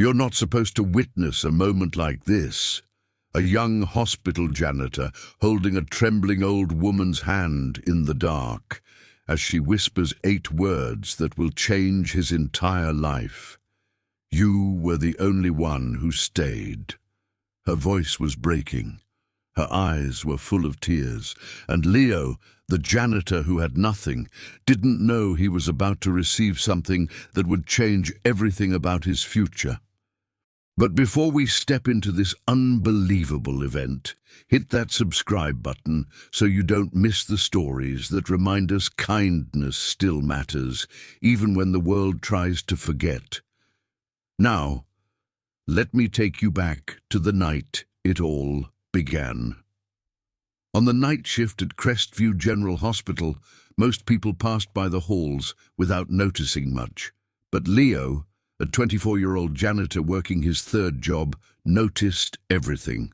You're not supposed to witness a moment like this. A young hospital janitor holding a trembling old woman's hand in the dark as she whispers 8 words that will change his entire life. You were the only one who stayed. Her voice was breaking. Her eyes were full of tears, and Leo, the janitor who had nothing, didn't know he was about to receive something that would change everything about his future. But before we step into this unbelievable event, hit that subscribe button so you don't miss the stories that remind us kindness still matters, even when the world tries to forget. Now, let me take you back to the night it all began. On the night shift at Crestview General Hospital, most people passed by the halls without noticing much. But Leo, a 24-year-old janitor working his 3rd job, noticed everything.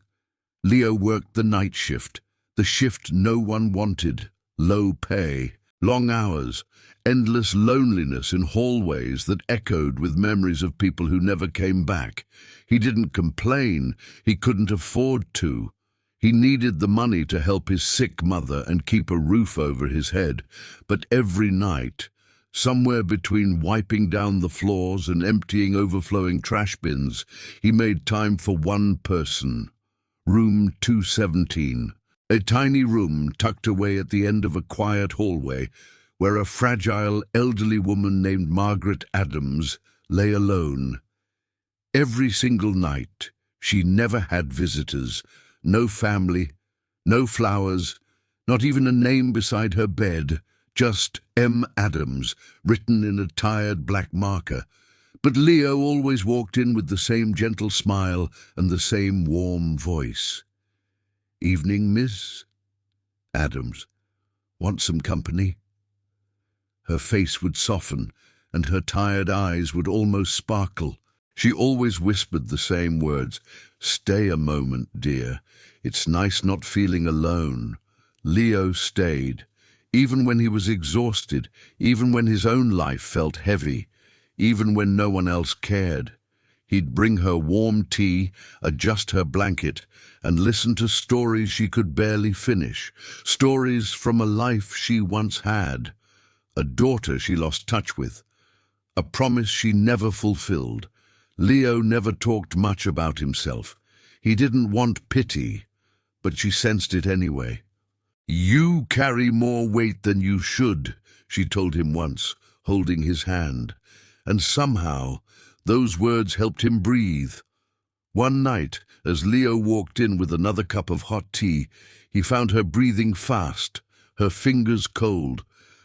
Leo worked the night shift, the shift no one wanted, low pay, long hours, endless loneliness in hallways that echoed with memories of people who never came back. He didn't complain, he couldn't afford to. He needed the money to help his sick mother and keep a roof over his head. But every night, somewhere between wiping down the floors and emptying overflowing trash bins, he made time for one person. Room 217, a tiny room tucked away at the end of a quiet hallway where a fragile elderly woman named Margaret Adams lay alone. Every single night, she never had visitors, no family, no flowers, not even a name beside her bed, just M. Adams, written in a tired black marker. But Leo always walked in with the same gentle smile and the same warm voice. "Evening, Miss Adams. Want some company?" Her face would soften, and her tired eyes would almost sparkle. She always whispered the same words, "Stay a moment, dear. It's nice not feeling alone." Leo stayed, even when he was exhausted, even when his own life felt heavy, even when no one else cared. He'd bring her warm tea, adjust her blanket, and listen to stories she could barely finish, stories from a life she once had, a daughter she lost touch with, a promise she never fulfilled. Leo never talked much about himself. He didn't want pity, but she sensed it anyway. "You carry more weight than you should," she told him once, holding his hand. And somehow, those words helped him breathe. One night, as Leo walked in with another cup of hot tea, he found her breathing fast, her fingers cold,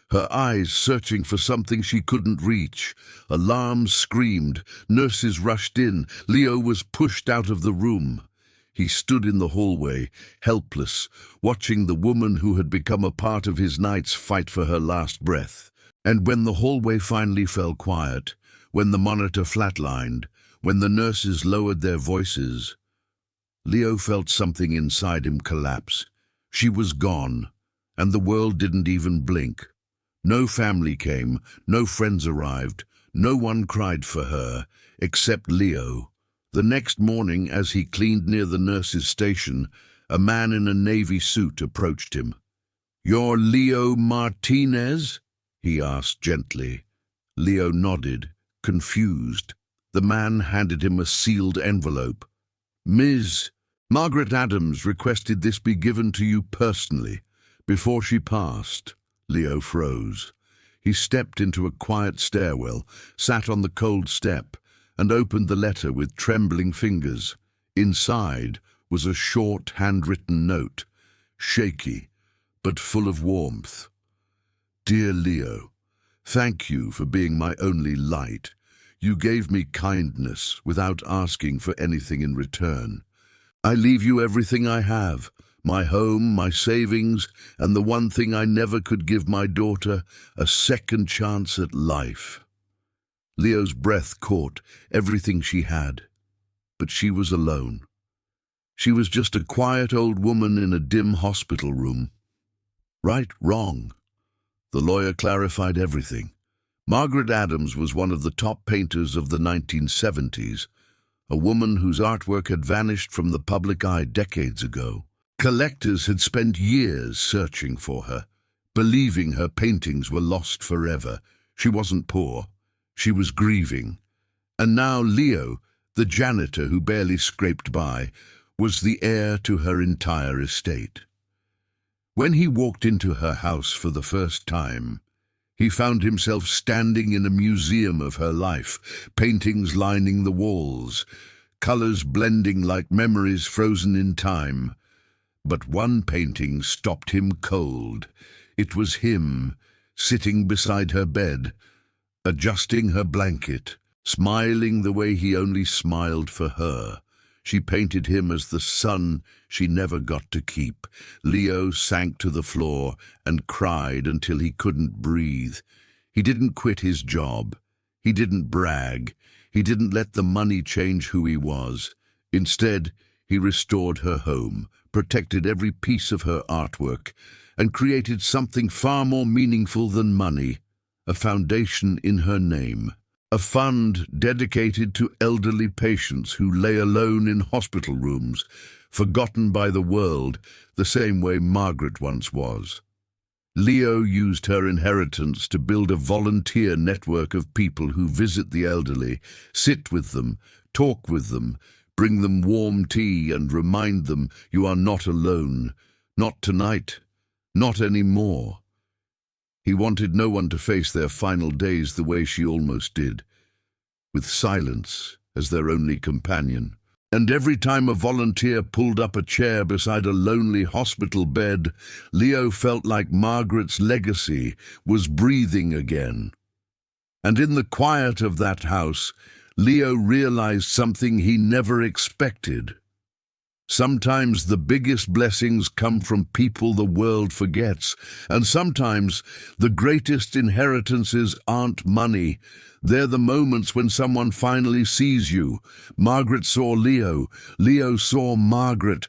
her eyes searching for something she couldn't reach. Alarms screamed, nurses rushed in, Leo was pushed out of the room. He stood in the hallway, helpless, watching the woman who had become a part of his nights fight for her last breath. And when the hallway finally fell quiet, when the monitor flatlined, when the nurses lowered their voices, Leo felt something inside him collapse. She was gone, and the world didn't even blink. No family came, no friends arrived, no one cried for her, except Leo. The next morning, as he cleaned near the nurse's station, a man in a navy suit approached him. "You're Leo Martinez?" he asked gently. Leo nodded, confused. The man handed him a sealed envelope. "Ms. Margaret Adams requested this be given to you personally. Before she passed." Leo froze. He stepped into a quiet stairwell, sat on the cold step, and opened the letter with trembling fingers. Inside was a short, handwritten note, shaky, but full of warmth. "Dear Leo, thank you for being my only light. You gave me kindness without asking for anything in return. I leave you everything I have, my home, my savings, and the one thing I never could give my daughter, a second chance at life." Leo's breath caught everything she had, but she was alone. She was just a quiet old woman in a dim hospital room. Right, wrong. The lawyer clarified everything. Margaret Adams was one of the top painters of the 1970s, a woman whose artwork had vanished from the public eye decades ago. Collectors had spent years searching for her, believing her paintings were lost forever. She wasn't poor, she was grieving. And now Leo, the janitor who barely scraped by, was the heir to her entire estate. When he walked into her house for the first time, he found himself standing in a museum of her life, paintings lining the walls, colors blending like memories frozen in time. But one painting stopped him cold. It was him, sitting beside her bed, adjusting her blanket, smiling the way he only smiled for her. She painted him as the son she never got to keep. Leo sank to the floor and cried until he couldn't breathe. He didn't quit his job. He didn't brag. He didn't let the money change who he was. Instead, he restored her home, protected every piece of her artwork, and created something far more meaningful than money, a foundation in her name. A fund dedicated to elderly patients who lay alone in hospital rooms, forgotten by the world the same way Margaret once was. Leo used her inheritance to build a volunteer network of people who visit the elderly, sit with them, talk with them, bring them warm tea and remind them you are not alone, not tonight, not anymore. He wanted no one to face their final days the way she almost did, with silence as their only companion. And every time a volunteer pulled up a chair beside a lonely hospital bed, Leo felt like Margaret's legacy was breathing again. And in the quiet of that house, Leo realized something he never expected. Sometimes the biggest blessings come from people the world forgets, and sometimes the greatest inheritances aren't money. They're the moments when someone finally sees you. Margaret saw Leo, Leo saw Margaret,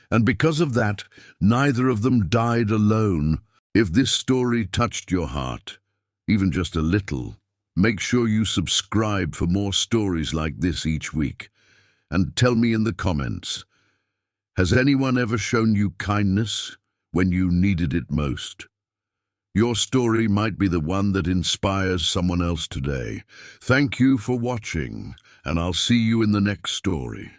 and because of that, neither of them died alone. If this story touched your heart, even just a little, make sure you subscribe for more stories like this each week. And tell me in the comments, has anyone ever shown you kindness when you needed it most? Your story might be the one that inspires someone else today. Thank you for watching, and I'll see you in the next story.